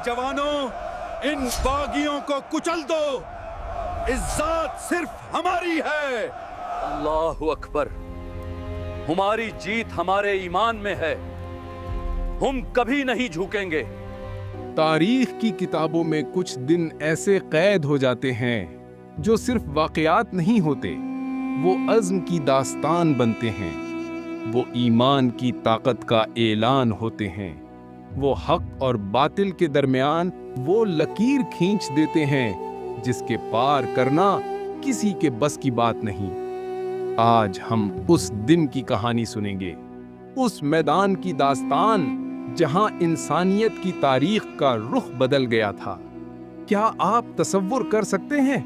जवानों, इन बागियों को कुचल दो। इज्जत सिर्फ हमारी है। अल्लाहु अकबर। हमारी जीत हमारे ईमान में है। हम कभी नहीं झुकेंगे। तारीख की किताबों में कुछ दिन ऐसे कैद हो जाते हैं जो सिर्फ वाक़यात नहीं होते, वो अज़्म की दास्तान बनते हैं। वो ईमान की ताकत का ऐलान होते हैं। वो हक और बातिल के दरमियान वो लकीर खींच देते हैं जिसके पार करना किसी के बस की बात नहीं। आज हम उस दिन की कहानी सुनेंगे, उस मैदान की दास्तान जहां इंसानियत की तारीख का रुख बदल गया था। क्या आप तसव्वुर कर सकते हैं,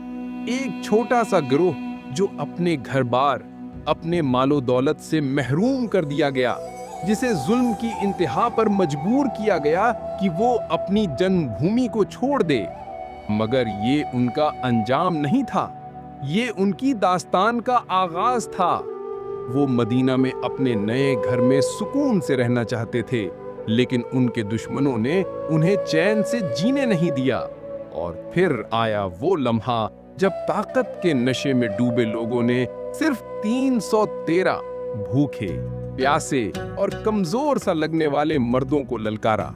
एक छोटा सा गिरोह जो अपने घर बार, अपने मालो दौलत से महरूम कर दिया गया, जिसे जुल्म की इंतहा पर मजबूर किया गया कि वो अपनी जन्मभूमि को छोड़ दे। मगर ये उनका अंजाम नहीं था, ये उनकी दास्तान का आगाज था। वो मदीना में अपने नए घर में सुकून से रहना चाहते थे, लेकिन उनके दुश्मनों ने उन्हें चैन से जीने नहीं दिया। और फिर आया वो लम्हा जब ताकत के नशे में डूबे लोगों ने सिर्फ 313 भूखे, प्यासे और कमजोर सा लगने वाले मर्दों को ललकारा।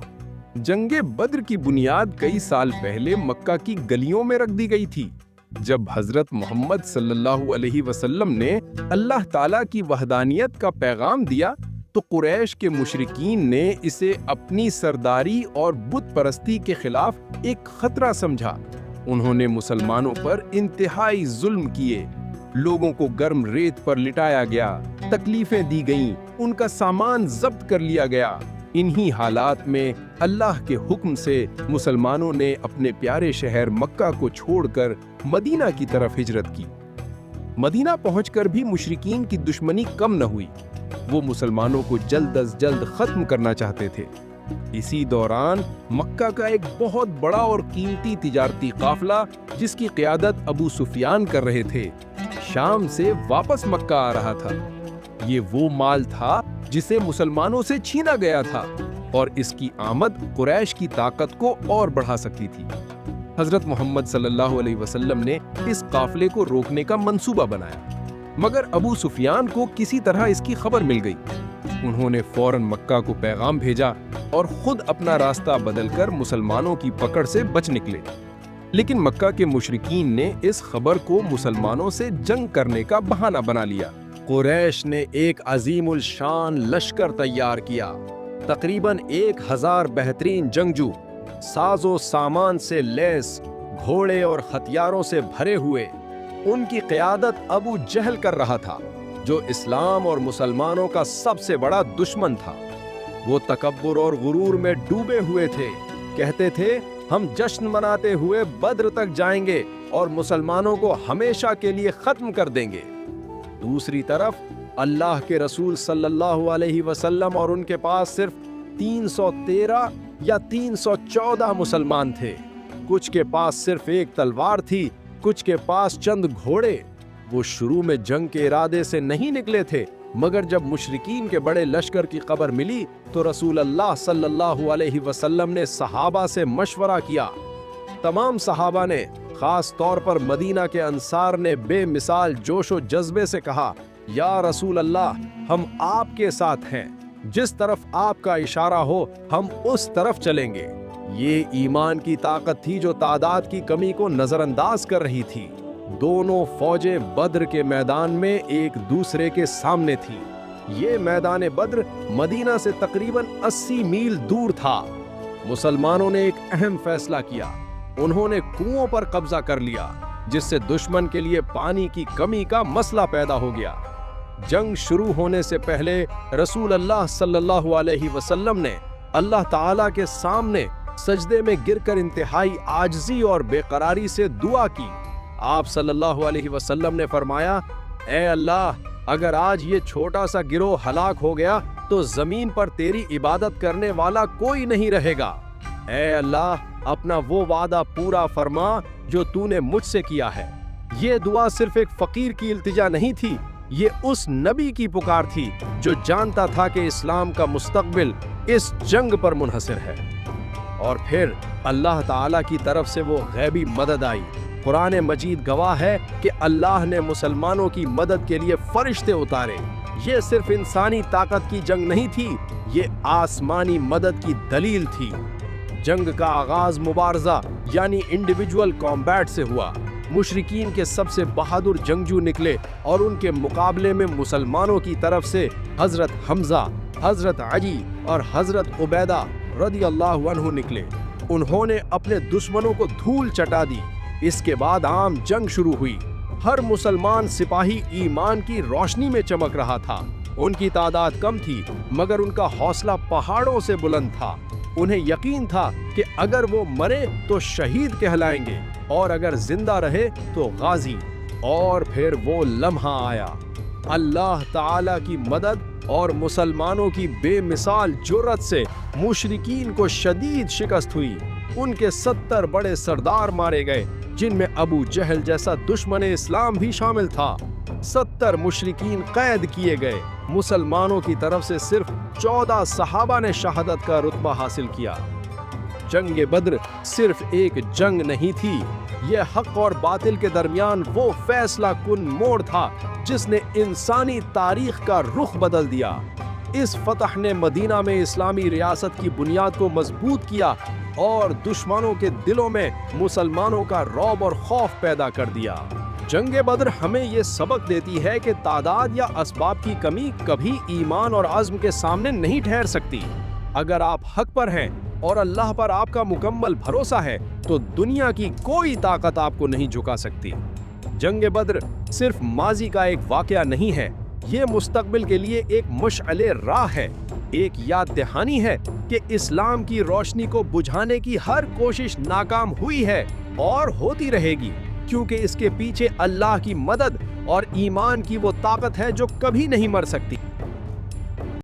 जंगे बद्र की बुनियाद कई साल पहले मक्का की गलियों में रख दी गई थी। जब हजरत मोहम्मद सल्लल्लाहु अलैहि वसल्लम ने अल्लाह ताला की वहदानियत का पैगाम दिया तो कुरैश के मुशरिकीन ने इसे अपनी सरदारी और बुत परस्ती के खिलाफ एक खतरा समझा। उन्होंने मुसलमानों पर इंतहाई जुल्म किए, लोगों को गर्म रेत पर लिटाया गया, तकलीफें दी गईं, उनका सामान जब्त कर लिया गया। इन्हीं हालात में अल्लाह के हुक्म से मुसलमानों ने अपने प्यारे शहर मक्का को छोड़कर मदीना की तरफ हिजरत की। मदीना पहुंचकर भी मुशरिकीन की दुश्मनी कम न हुई। वो मुसलमानों को जल्द अज जल्द खत्म करना चाहते थे। इसी दौरान मक्का का एक बहुत बड़ा और कीमती तिजारती काफिला, जिसकी क़ियादत अबू सुफियान कर रहे थे, शाम से वापस मक्का आ रहा था। ये वो माल था जिसे मुसलमानों से छीना गया था और इसकी आमद कुरैश की ताकत को और बढ़ा सकती थी। हजरत मोहम्मद सल्लल्लाहु अलैहि वसल्लम ने इस काफिले को रोकने का मंसूबा बनाया, मगर अबू सुफियान को किसी तरह इसकी खबर मिल गई। उन्होंने फौरन मक्का को पैगाम भेजा और खुद अपना रास्ता बदलकर मुसलमानों की पकड़ से बच निकले। लेकिन मक्का के मुशरिकीन ने इस खबर को मुसलमानों से जंग करने का बहाना बना लिया। कुरैश ने एक अजीमुल शान लश्कर तैयार किया। तकरीबन 1000 बेहतरीन जंगजू, साजो सामान से लैस, घोड़े और हथियारों से भरे हुए। उनकी क़ियादत अबू जहल कर रहा था, जो इस्लाम और मुसलमानों का सबसे बड़ा दुश्मन था। वो तकब्बुर और गुरूर में डूबे हुए थे। कहते थे, हम जश्न मनाते हुए बद्र तक जाएंगे और मुसलमानों को हमेशा के लिए खत्म कर देंगे। दूसरी तरफ अल्लाह के रसूल सल्लल्लाहु अलैहि वसल्लम और उनके पास सिर्फ 313 या 314 मुसलमान थे। कुछ के पास सिर्फ एक तलवार थी, कुछ के पास चंद घोड़े। वो शुरू में जंग के इरादे से नहीं निकले थे, मगर जब मुशरिकीन के बड़े लश्कर की खबर मिली तो रसूल अल्लाह सल्लल्लाहु अलैहि वसल्लम ने सहाबा से मशवरा किया। तमाम सहाबा ने, खास तौर पर मदीना के अंसार ने बेमिसाल जोशो जज्बे से कहा, या रसूल अल्लाह, हम आपके साथ हैं। जिस तरफ आपका इशारा हो हम उस तरफ चलेंगे। ये ईमान की ताकत थी जो तादाद की कमी को नजरअंदाज कर रही थी। दोनों फौजें बद्र के मैदान में एक दूसरे के सामने थी। ये मैदान बद्र मदीना से तकरीबन 80 मील दूर था। मुसलमानों ने एक अहम फैसला किया। उन्होंने कुओं पर कब्जा कर लिया, जिससे दुश्मन के लिए पानी की कमी का मसला पैदा हो गया। जंग शुरू होने से पहले रसूल अल्लाह सल्लल्लाहु अलैहि वसल्लम ने अल्लाह ताला के सामने सजदे में गिरकर इंतहाई आजिज़ी और बेकरारी से दुआ की। आप सल्लल्लाहु अलैहि वसल्लम ने फरमाया, ए अल्लाह, अगर आज ये छोटा सा गिरोह हलाक हो गया तो जमीन पर तेरी इबादत करने वाला कोई नहीं रहेगा। ए अल्लाह, अपना वो वादा पूरा फरमा जो तूने मुझसे किया है। ये दुआ सिर्फ एक फकीर की इल्तिजा नहीं थी, ये उस नबी की पुकार थी जो जानता था कि इस्लाम का मुस्तकबिल इस जंग पर मुनहसिर है। اور پھر اللہ تعالیٰ کی طرف سے وہ غیبی مدد آئی۔ قرآن مجید گواہ ہے کہ اللہ نے مسلمانوں کی مدد کے لیے فرشتے اتارے۔ یہ صرف انسانی طاقت کی جنگ نہیں تھی، یہ آسمانی مدد کی دلیل تھی۔ جنگ کا آغاز مبارزہ یعنی انڈیویجول کامبیٹ سے ہوا۔ مشرکین کے سب سے بہادر جنگجو نکلے اور ان کے مقابلے میں مسلمانوں کی طرف سے حضرت حمزہ، حضرت علی اور حضرت عبیدہ رضی اللہ عنہ نکلے۔ انہوں نے اپنے دشمنوں کو دھول چٹا دی۔ اس کے بعد عام جنگ شروع ہوئی۔ ہر مسلمان سپاہی ایمان کی روشنی میں چمک رہا تھا۔ ان کی تعداد کم تھی مگر ان کا حوصلہ پہاڑوں سے بلند تھا۔ انہیں یقین تھا کہ اگر وہ مرے تو شہید کہلائیں گے اور اگر زندہ رہے تو غازی۔ اور پھر وہ لمحہ آیا۔ اللہ تعالیٰ کی مدد اور مسلمانوں کی بے مثال جرأت سے مشرکین کو شدید شکست ہوئی۔ ان کے 70 بڑے سردار مارے گئے، جن میں ابو جہل جیسا دشمن اسلام بھی شامل تھا۔ 70 مشرکین قید کیے گئے۔ مسلمانوں کی طرف سے صرف 14 صحابہ نے شہادت کا رتبہ حاصل کیا۔ جنگ بدر صرف ایک جنگ نہیں تھی، یہ حق اور باطل کے درمیان وہ فیصلہ کن موڑ تھا جس نے انسانی تاریخ کا رخ بدل دیا۔ اس فتح نے مدینہ میں اسلامی ریاست کی بنیاد کو مضبوط کیا اور دشمنوں کے دلوں میں مسلمانوں کا رعب اور خوف پیدا کر دیا۔ جنگ بدر ہمیں یہ سبق دیتی ہے کہ تعداد یا اسباب کی کمی کبھی ایمان اور عزم کے سامنے نہیں ٹھہر سکتی۔ اگر آپ حق پر ہیں اور اللہ پر آپ کا مکمل بھروسہ ہے تو دنیا کی کوئی طاقت آپ کو نہیں جھکا سکتی۔ جنگ بدر صرف ماضی کا ایک واقعہ نہیں ہے، یہ مستقبل کے لیے ایک مشعل راہ ہے، ایک یاد دہانی ہے کہ اسلام کی روشنی کو بجھانے کی ہر کوشش ناکام ہوئی ہے اور ہوتی رہے گی، کیونکہ اس کے پیچھے اللہ کی مدد اور ایمان کی وہ طاقت ہے جو کبھی نہیں مر سکتی۔